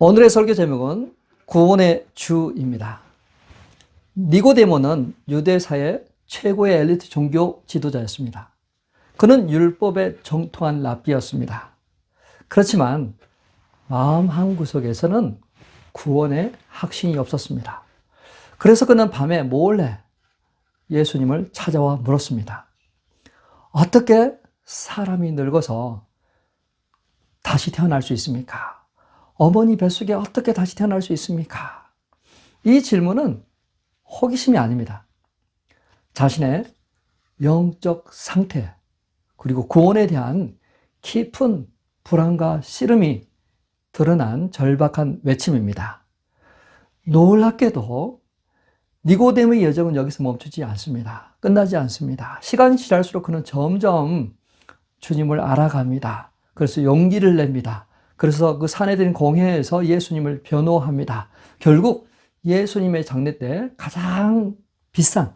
오늘의 설교 제목은 구원의 주입니다. 니고데모는 유대사의 최고의 엘리트 종교 지도자였습니다. 그는 율법에 정통한 랍비였습니다. 그렇지만 마음 한구석에서는 구원의 확신이 없었습니다. 그래서 그는 밤에 몰래 예수님을 찾아와 물었습니다. 어떻게 사람이 늙어서 다시 태어날 수 있습니까? 어머니 뱃속에 어떻게 다시 태어날 수 있습니까? 이 질문은 호기심이 아닙니다. 자신의 영적 상태, 그리고 구원에 대한 깊은 불안과 씨름이 드러난 절박한 외침입니다. 놀랍게도 니고데모의 여정은 여기서 멈추지 않습니다. 끝나지 않습니다. 시간이 지날수록 그는 점점 주님을 알아갑니다. 그래서 용기를 냅니다. 그래서 그 산에든 공회에서 예수님을 변호합니다. 결국 예수님의 장례 때 가장 비싼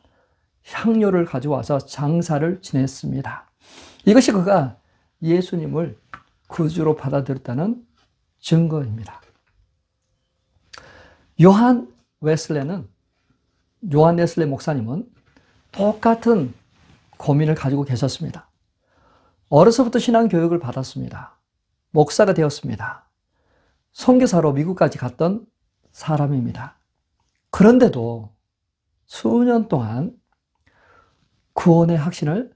향료를 가져와서 장사를 지냈습니다. 이것이 그가 예수님을 구주로 받아들였다는 증거입니다. 요한 웨슬레 목사님은 똑같은 고민을 가지고 계셨습니다. 어려서부터 신앙 교육을 받았습니다. 목사가 되었습니다. 선교사로 미국까지 갔던 사람입니다. 그런데도 수년 동안 구원의 확신을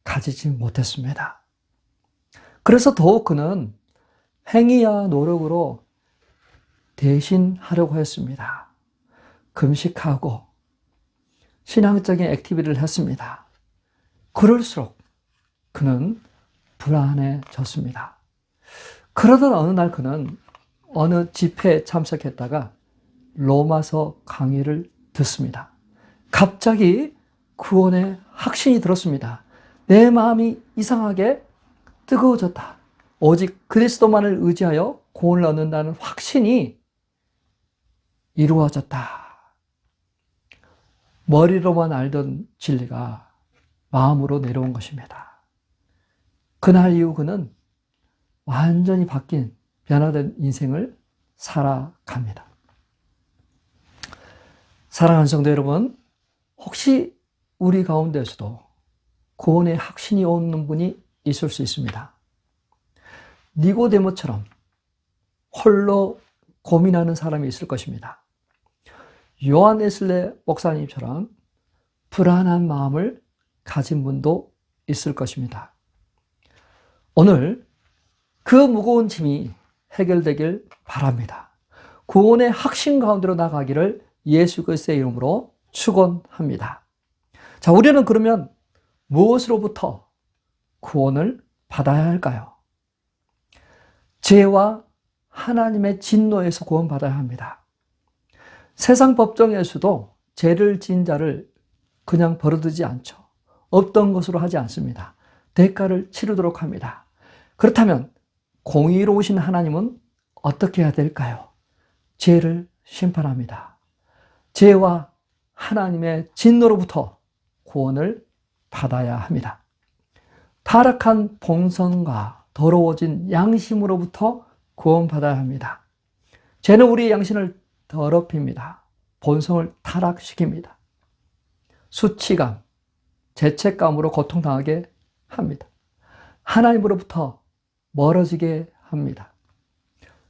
가지지 못했습니다. 그래서 더욱 그는 행위와 노력으로 대신하려고 했습니다. 금식하고 신앙적인 액티비티를 했습니다. 그럴수록 그는 불안해졌습니다. 그러던 어느 날 그는 어느 집회에 참석했다가 로마서 강의를 듣습니다. 갑자기 구원의 확신이 들었습니다. 내 마음이 이상하게 뜨거워졌다. 오직 그리스도만을 의지하여 구원을 얻는다는 확신이 이루어졌다. 머리로만 알던 진리가 마음으로 내려온 것입니다. 그날 이후 그는 완전히 바뀐 변화된 인생을 살아갑니다. 사랑하는 성도 여러분, 혹시 우리 가운데서도 구원의 확신이 없는 분이 있을 수 있습니다. 니고데모처럼 홀로 고민하는 사람이 있을 것입니다. 요한 웨슬레 목사님처럼 불안한 마음을 가진 분도 있을 것입니다. 오늘 그 무거운 짐이 해결되길 바랍니다. 구원의 확신 가운데로 나가기를 예수 그리스도의 이름으로 축원합니다. 자, 우리는 그러면 무엇으로부터 구원을 받아야 할까요? 죄와 하나님의 진노에서 구원받아야 합니다. 세상 법정에서도 죄를 지은 자를 그냥 버려두지 않죠. 없던 것으로 하지 않습니다. 대가를 치르도록 합니다. 그렇다면 공의로우신 하나님은 어떻게 해야 될까요? 죄를 심판합니다. 죄와 하나님의 진노로부터 구원을 받아야 합니다. 타락한 본성과 더러워진 양심으로부터 구원받아야 합니다. 죄는 우리의 양심을 더럽힙니다. 본성을 타락시킵니다. 수치감, 죄책감으로 고통당하게 합니다. 하나님으로부터 멀어지게 합니다.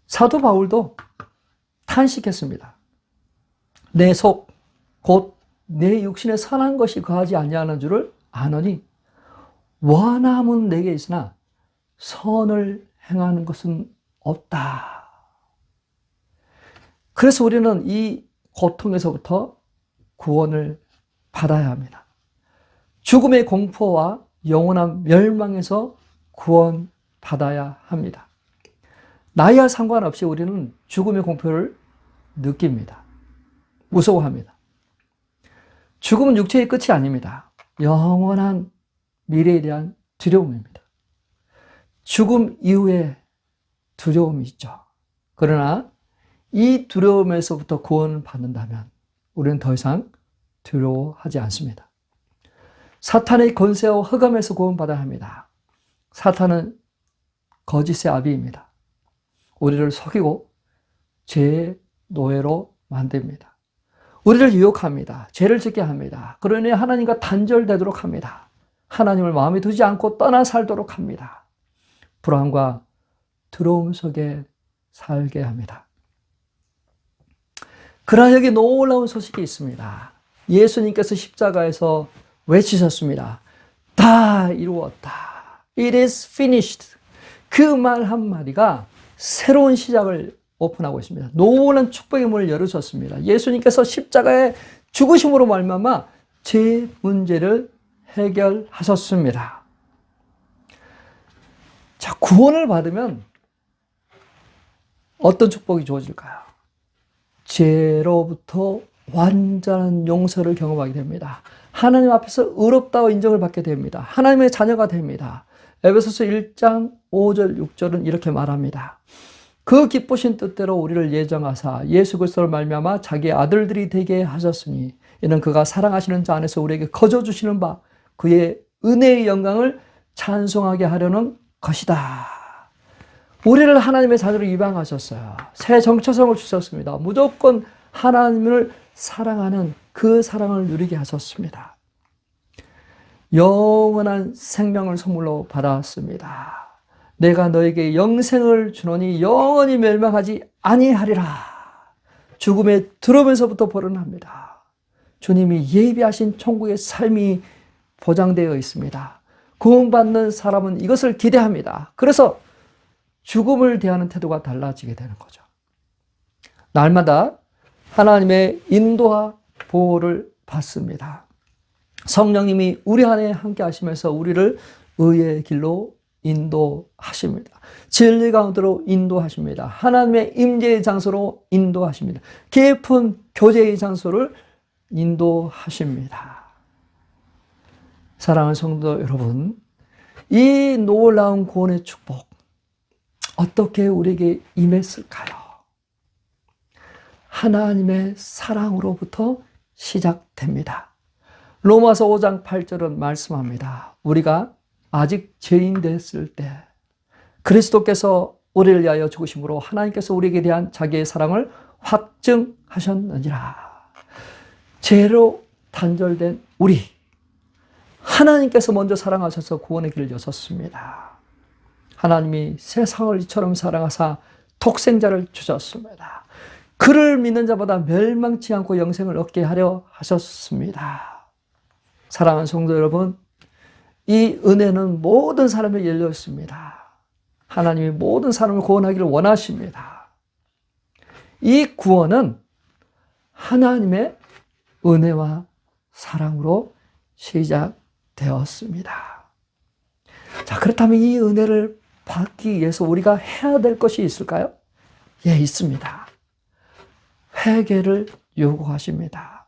사도 바울도 탄식했습니다. 내 속, 곧 내 육신에 선한 것이 거하지 아니하는 줄을 아노니 원함은 내게 있으나 선을 행하는 것은 없다. 그래서 우리는 이 고통에서부터 구원을 받아야 합니다. 죽음의 공포와 영원한 멸망에서 구원받아야 합니다. 나이와 상관없이 우리는 죽음의 공포를 느낍니다. 무서워합니다. 죽음은 육체의 끝이 아닙니다. 영원한 미래에 대한 두려움입니다. 죽음 이후에 두려움이 있죠. 그러나 이 두려움에서부터 구원을 받는다면 우리는 더 이상 두려워하지 않습니다. 사탄의 권세와 흑암에서 구원받아야 합니다. 사탄은 거짓의 아비입니다. 우리를 속이고 죄의 노예로 만듭니다. 우리를 유혹합니다. 죄를 짓게 합니다. 그러니 하나님과 단절되도록 합니다. 하나님을 마음에 두지 않고 떠나 살도록 합니다. 불안과 두려움 속에 살게 합니다. 그러나 여기 놀라운 소식이 있습니다. 예수님께서 십자가에서 외치셨습니다. 다 이루었다. It is finished. 그 말 한마디가 새로운 시작을 오픈하고 있습니다. 놀라운 축복의 문을 열으셨습니다. 예수님께서 십자가의 죽으심으로 말미암아 제 문제를 해결하셨습니다. 자, 구원을 받으면 어떤 축복이 주어질까요? 죄로부터 완전한 용서를 경험하게 됩니다. 하나님 앞에서 의롭다고 인정을 받게 됩니다. 하나님의 자녀가 됩니다. 에베소서 1장 5절 6절은 이렇게 말합니다. 그 기쁘신 뜻대로 우리를 예정하사 예수 그리스도를 말미암아 자기의 아들들이 되게 하셨으니 이는 그가 사랑하시는 자 안에서 우리에게 거저 주시는 바 그의 은혜의 영광을 찬송하게 하려는 것이다. 우리를 하나님의 자녀로 입양하셨어요. 새 정체성을 주셨습니다. 무조건 하나님을 사랑하는 그 사랑을 누리게 하셨습니다. 영원한 생명을 선물로 받았습니다. 내가 너에게 영생을 주노니 영원히 멸망하지 아니하리라. 죽음에 들어오면서부터 벌어납니다. 주님이 예비하신 천국의 삶이 보장되어 있습니다. 구원받는 사람은 이것을 기대합니다. 그래서 죽음을 대하는 태도가 달라지게 되는 거죠. 날마다 하나님의 인도와 보호를 받습니다. 성령님이 우리 안에 함께 하시면서 우리를 의의 길로 인도하십니다. 진리 가운데로 인도하십니다. 하나님의 임재의 장소로 인도하십니다. 깊은 교제의 장소를 인도하십니다. 사랑하는 성도 여러분, 이 놀라운 구원의 축복 어떻게 우리에게 임했을까요? 하나님의 사랑으로부터 시작됩니다. 로마서 5장 8절은 말씀합니다. 우리가 아직 죄인 됐을 때 그리스도께서 우리를 위하여 죽으심으로 하나님께서 우리에게 대한 자기의 사랑을 확증하셨느니라. 죄로 단절된 우리, 하나님께서 먼저 사랑하셔서 구원의 길을 여셨습니다. 하나님이 세상을 이처럼 사랑하사 독생자를 주셨습니다. 그를 믿는 자보다 멸망치 않고 영생을 얻게 하려 하셨습니다. 사랑하는 성도 여러분, 이 은혜는 모든 사람에게 열려 있습니다. 하나님이 모든 사람을 구원하기를 원하십니다. 이 구원은 하나님의 은혜와 사랑으로 시작되었습니다. 자, 그렇다면 이 은혜를 받기 위해서 우리가 해야 될 것이 있을까요? 예, 있습니다. 회개를 요구하십니다.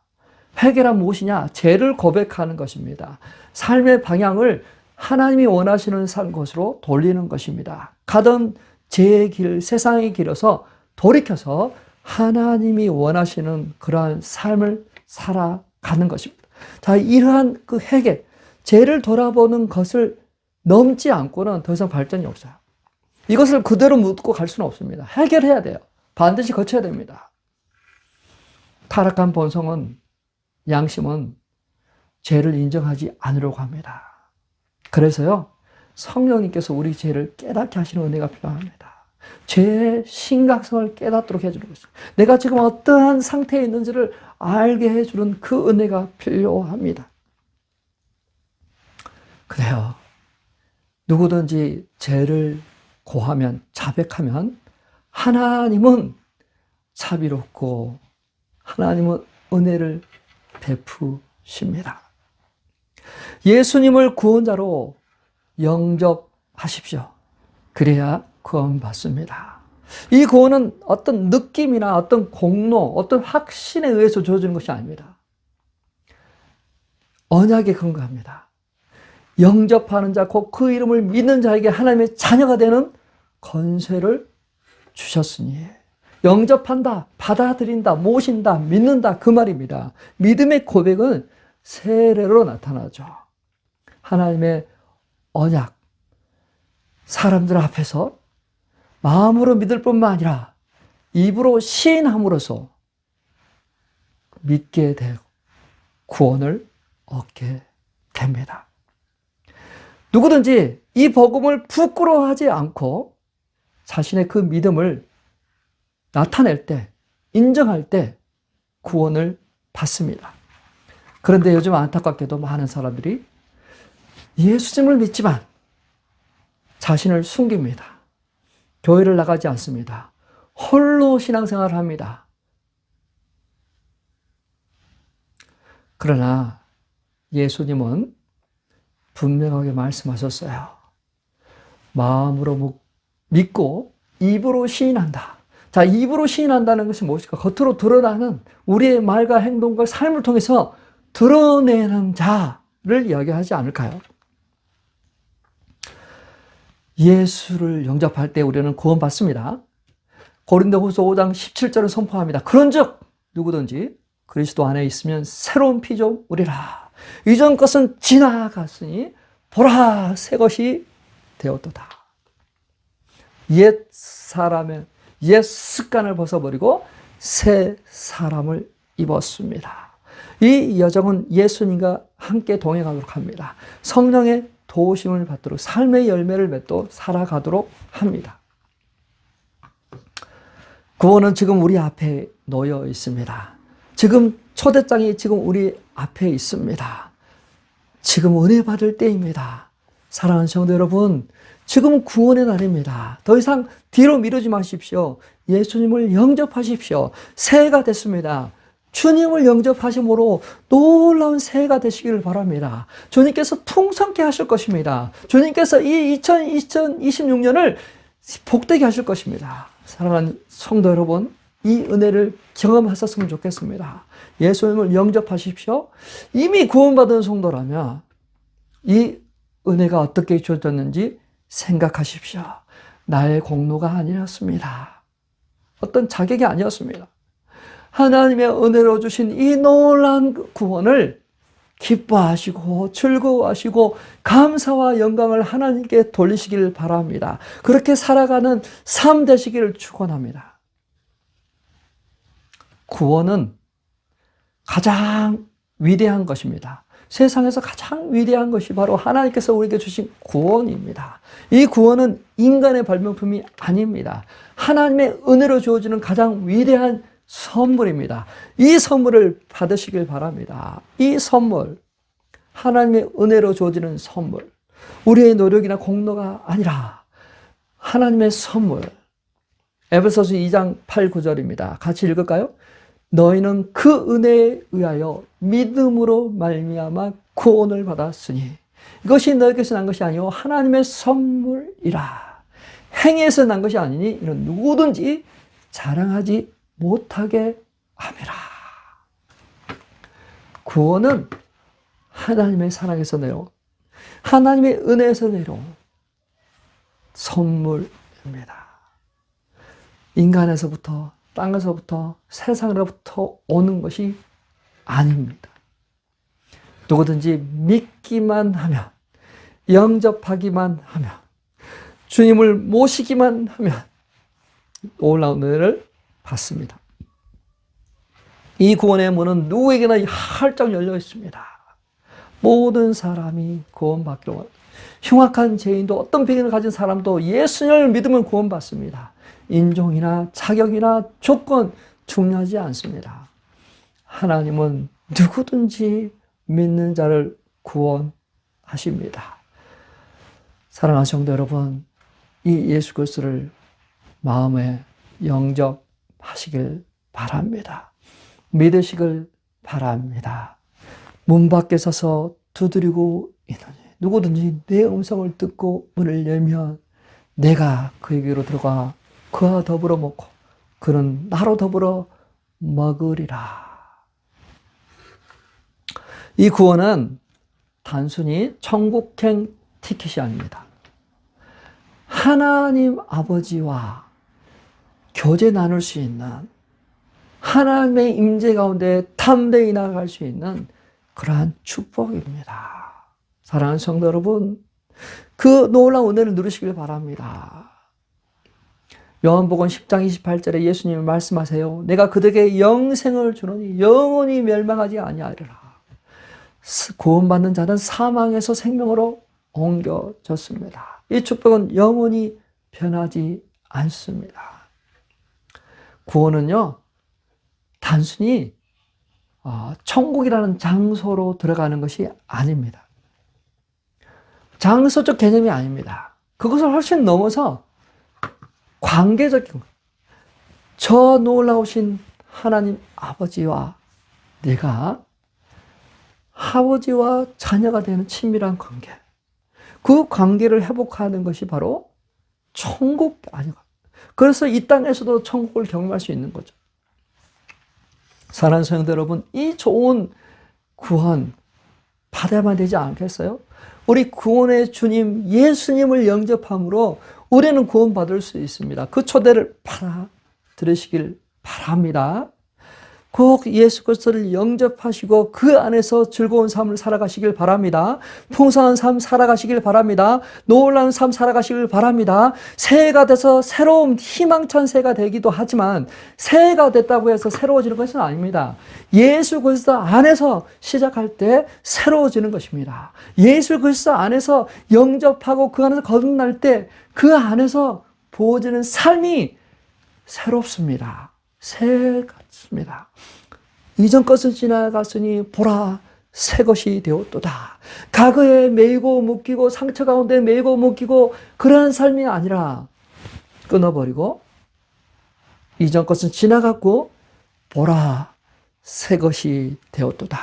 회개란 무엇이냐? 죄를 고백하는 것입니다. 삶의 방향을 하나님이 원하시는 것으로 돌리는 것입니다. 가던 죄의 길, 세상의 길에서 돌이켜서 하나님이 원하시는 그러한 삶을 살아가는 것입니다. 자, 이러한 그 회개, 죄를 돌아보는 것을 넘지 않고는 더 이상 발전이 없어요. 이것을 그대로 묻고 갈 수는 없습니다. 해결해야 돼요. 반드시 거쳐야 됩니다. 타락한 본성은, 양심은 죄를 인정하지 않으려고 합니다. 그래서요, 성령님께서 우리 죄를 깨닫게 하시는 은혜가 필요합니다. 죄의 심각성을 깨닫도록 해주는 것입니다. 내가 지금 어떠한 상태에 있는지를 알게 해주는 그 은혜가 필요합니다. 그래요. 누구든지 죄를 고하면, 자백하면 하나님은 자비롭고 하나님은 은혜를 베푸십니다. 예수님을 구원자로 영접하십시오. 그래야 구원받습니다. 이 구원은 어떤 느낌이나 어떤 공로, 어떤 확신에 의해서 주어지는 것이 아닙니다. 언약에 근거합니다. 영접하는 자, 곧 그 이름을 믿는 자에게 하나님의 자녀가 되는 권세를 주셨으니, 영접한다, 받아들인다, 모신다, 믿는다, 그 말입니다. 믿음의 고백은 세례로 나타나죠. 하나님의 언약, 사람들 앞에서 마음으로 믿을 뿐만 아니라 입으로 시인함으로써 믿게 되고 구원을 얻게 됩니다. 누구든지 이 복음을 부끄러워하지 않고 자신의 그 믿음을 나타낼 때, 인정할 때 구원을 받습니다. 그런데 요즘 안타깝게도 많은 사람들이 예수님을 믿지만 자신을 숨깁니다. 교회를 나가지 않습니다. 홀로 신앙생활을 합니다. 그러나 예수님은 분명하게 말씀하셨어요. 마음으로 믿고 입으로 시인한다. 자, 입으로 시인한다는 것이 무엇일까? 겉으로 드러나는 우리의 말과 행동과 삶을 통해서 드러내는 자를 이야기하지 않을까요? 예수를 영접할 때 우리는 구원받습니다. 고린도후서 5장 17절을 선포합니다. 그런즉 누구든지 그리스도 안에 있으면 새로운 피조물이라. 이전 것은 지나갔으니 보라 새 것이 되었도다. 옛 사람의 옛 습관을 벗어버리고 새 사람을 입었습니다. 이 여정은 예수님과 함께 동행하도록 합니다. 성령의 도우심을 받도록 삶의 열매를 맺도록 살아가도록 합니다. 구원은 지금 우리 앞에 놓여 있습니다. 지금 초대장이 지금 우리 앞에 있습니다. 지금 은혜 받을 때입니다. 사랑하는 성도 여러분, 지금 구원의 날입니다. 더 이상 뒤로 미루지 마십시오. 예수님을 영접하십시오. 새해가 됐습니다. 주님을 영접하심으로 놀라운 새해가 되시기를 바랍니다. 주님께서 풍성케 하실 것입니다. 주님께서 이 2026년을 복되게 하실 것입니다. 사랑하는 성도 여러분, 이 은혜를 경험하셨으면 좋겠습니다. 예수님을 영접하십시오. 이미 구원받은 성도라면 이 은혜가 어떻게 주어졌는지 생각하십시오. 나의 공로가 아니었습니다. 어떤 자격이 아니었습니다. 하나님의 은혜로 주신 이 놀라운 구원을 기뻐하시고 즐거워하시고 감사와 영광을 하나님께 돌리시길 바랍니다. 그렇게 살아가는 삶 되시기를 축원합니다. 구원은 가장 위대한 것입니다. 세상에서 가장 위대한 것이 바로 하나님께서 우리에게 주신 구원입니다. 이 구원은 인간의 발명품이 아닙니다. 하나님의 은혜로 주어지는 가장 위대한 선물입니다. 이 선물을 받으시길 바랍니다. 이 선물, 하나님의 은혜로 주어지는 선물, 우리의 노력이나 공로가 아니라 하나님의 선물. 에베소서 2장 8, 9절입니다. 같이 읽을까요? 너희는 그 은혜에 의하여 믿음으로 말미암아 구원을 받았으니 이것이 너희에게서 난 것이 아니요 하나님의 선물이라. 행위에서 난 것이 아니니 이는 누구든지 자랑하지 못하게 함이라. 구원은 하나님의 사랑에서 내려온, 하나님의 은혜에서 내려온 선물입니다. 인간에서부터, 땅에서부터, 세상으로부터 오는 것이 아닙니다. 누구든지 믿기만 하면, 영접하기만 하면, 주님을 모시기만 하면 놀라운 은혜를 받습니다. 이 구원의 문은 누구에게나 활짝 열려 있습니다. 모든 사람이 구원받기로, 흉악한 죄인도 어떤 병을 가진 사람도 예수님을 믿으면 구원받습니다. 인종이나 자격이나 조건 중요하지 않습니다. 하나님은 누구든지 믿는 자를 구원하십니다. 사랑하는 성도 여러분, 이 예수 그리스도를 마음에 영접하시길 바랍니다. 믿으시길 바랍니다. 문 밖에 서서 두드리고 있느니 누구든지 내 음성을 듣고 문을 열면 내가 그에게로 들어가 그와 더불어 먹고 그는 나로 더불어 먹으리라. 이 구원은 단순히 천국행 티켓이 아닙니다. 하나님 아버지와 교제 나눌 수 있는, 하나님의 임재 가운데 담대히 나아갈 수 있는 그러한 축복입니다. 사랑하는 성도 여러분, 그 놀라운 은혜를 누리시길 바랍니다. 요한복음 10장 28절에 예수님이 말씀하세요. 내가 그들에게 영생을 주노니 영원히 멸망하지 아니하리라. 구원받는 자는 사망에서 생명으로 옮겨졌습니다. 이 축복은 영원히 변하지 않습니다. 구원은요, 단순히 천국이라는 장소로 들어가는 것이 아닙니다. 장소적 개념이 아닙니다. 그것을 훨씬 넘어서 관계적인, 저 놀라우신 하나님 아버지와 내가 아버지와 자녀가 되는 친밀한 관계, 그 관계를 회복하는 것이 바로 천국 아닌가. 그래서 이 땅에서도 천국을 경험할 수 있는 거죠. 사랑하는 성도 여러분, 이 좋은 구원 받아야만 되지 않겠어요? 우리 구원의 주님 예수님을 영접함으로 우리는 구원받을 수 있습니다. 그 초대를 받아들이시길 바랍니다. 꼭 예수 그리스도를 영접하시고 그 안에서 즐거운 삶을 살아가시길 바랍니다. 풍성한 삶 살아가시길 바랍니다. 놀라운 삶 살아가시길 바랍니다. 새해가 돼서 새로운 희망찬 새해가 되기도 하지만 새해가 됐다고 해서 새로워지는 것은 아닙니다. 예수 그리스도 안에서 시작할 때 새로워지는 것입니다. 예수 그리스도 안에서 영접하고 그 안에서 거듭날 때 그 안에서 부어지는 삶이 새롭습니다. 새 같습니다. 이전 것은 지나갔으니 보라 새 것이 되었도다. 과거에 매이고 묶이고 상처 가운데 매이고 묶이고 그러한 삶이 아니라 끊어버리고 이전 것은 지나갔고 보라 새 것이 되었도다.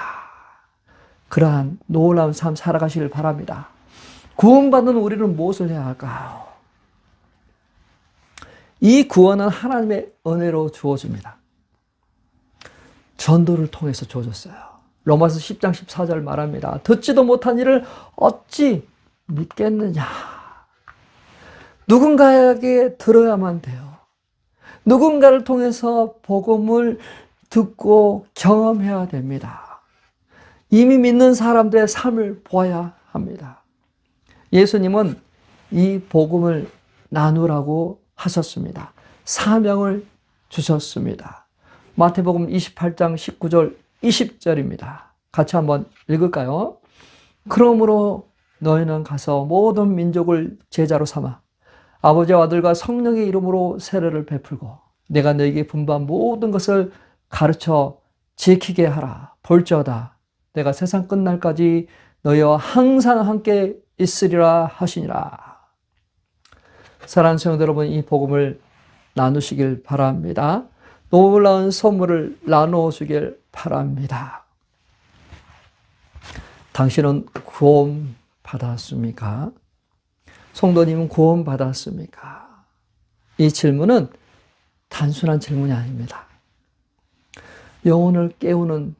그러한 놀라운 삶 살아가시길 바랍니다. 구원받는 우리는 무엇을 해야 할까요? 이 구원은 하나님의 은혜로 주어집니다. 전도를 통해서 주어졌어요. 로마서 10장 14절 말합니다. 듣지도 못한 일을 어찌 믿겠느냐. 누군가에게 들어야만 돼요. 누군가를 통해서 복음을 듣고 경험해야 됩니다. 이미 믿는 사람들의 삶을 보아야 합니다. 예수님은 이 복음을 나누라고 하셨습니다. 사명을 주셨습니다. 마태복음 28장 19절 20절입니다. 같이 한번 읽을까요? 그러므로 너희는 가서 모든 민족을 제자로 삼아 아버지와 아들과 성령의 이름으로 세례를 베풀고 내가 너희에게 분부한 모든 것을 가르쳐 지키게 하라. 볼지어다 내가 세상 끝날까지 너희와 항상 함께 있으리라 하시니라. 사랑하는 성도 여러분, 이 복음을 나누시길 바랍니다. 놀라운 선물을 나누시길 바랍니다. 당신은 구원 받았습니까? 성도님은 구원 받았습니까? 이 질문은 단순한 질문이 아닙니다. 영혼을 깨우는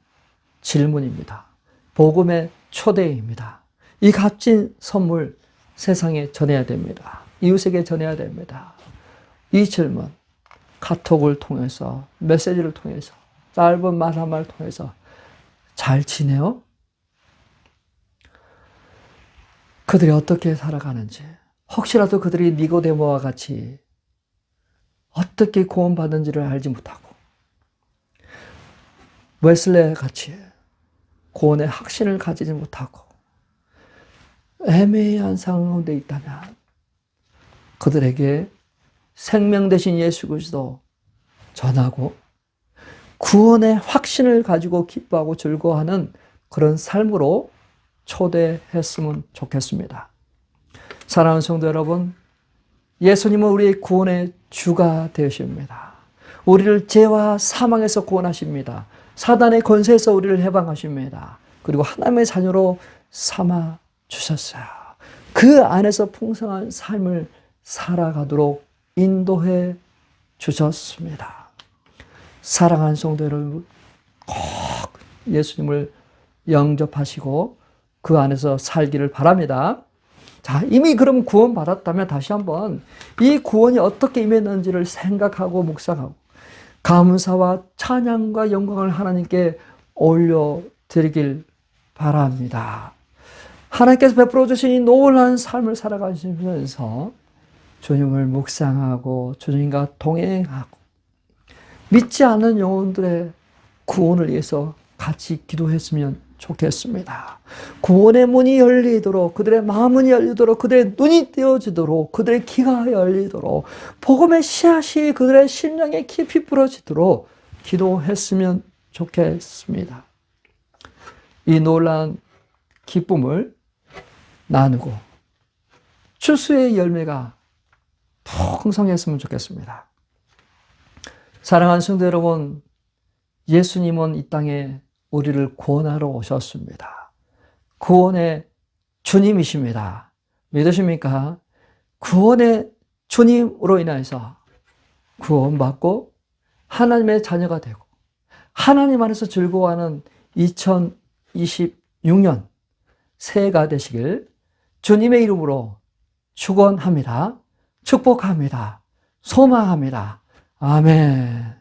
질문입니다. 복음의 초대입니다. 이 값진 선물 세상에 전해야 됩니다. 이웃에게 전해야 됩니다. 이 질문, 카톡을 통해서, 메시지를 통해서, 짧은 말 한 말 통해서 잘 지내요? 그들이 어떻게 살아가는지, 혹시라도 그들이 니고데모와 같이 어떻게 구원받는지를 알지 못하고 웨슬레 같이 구원의 확신을 가지지 못하고 애매한 상황 가운데 있다면 그들에게 생명 되신 예수 그리스도 전하고 구원의 확신을 가지고 기뻐하고 즐거워하는 그런 삶으로 초대했으면 좋겠습니다. 사랑하는 성도 여러분, 예수님은 우리의 구원의 주가 되십니다. 우리를 죄와 사망에서 구원하십니다. 사단의 권세에서 우리를 해방하십니다. 그리고 하나님의 자녀로 삼아 주셨어요. 그 안에서 풍성한 삶을 살아가도록 인도해 주셨습니다. 사랑하는 성도 여러분, 꼭 예수님을 영접하시고 그 안에서 살기를 바랍니다. 자, 이미 그럼 구원받았다면 다시 한번 이 구원이 어떻게 임했는지를 생각하고 묵상하고 감사와 찬양과 영광을 하나님께 올려드리길 바랍니다. 하나님께서 베풀어 주신 이 놀라운 삶을 살아가시면서 주님을 묵상하고 주님과 동행하고 믿지 않는 영혼들의 구원을 위해서 같이 기도했으면 좋겠습니다. 구원의 문이 열리도록, 그들의 마음이 열리도록, 그들의 눈이 띄어지도록, 그들의 귀가 열리도록, 복음의 씨앗이 그들의 심령에 깊이 뿌려지도록 기도했으면 좋겠습니다. 이 놀라운 기쁨을 나누고 추수의 열매가 풍성했으면 좋겠습니다. 사랑하는 성도 여러분, 예수님은 이 땅에 우리를 구원하러 오셨습니다. 구원의 주님이십니다. 믿으십니까? 구원의 주님으로 인해서 구원받고 하나님의 자녀가 되고 하나님 안에서 즐거워하는 2026년 새해가 되시길 주님의 이름으로 축원합니다. 축복합니다. 소망합니다. 아멘.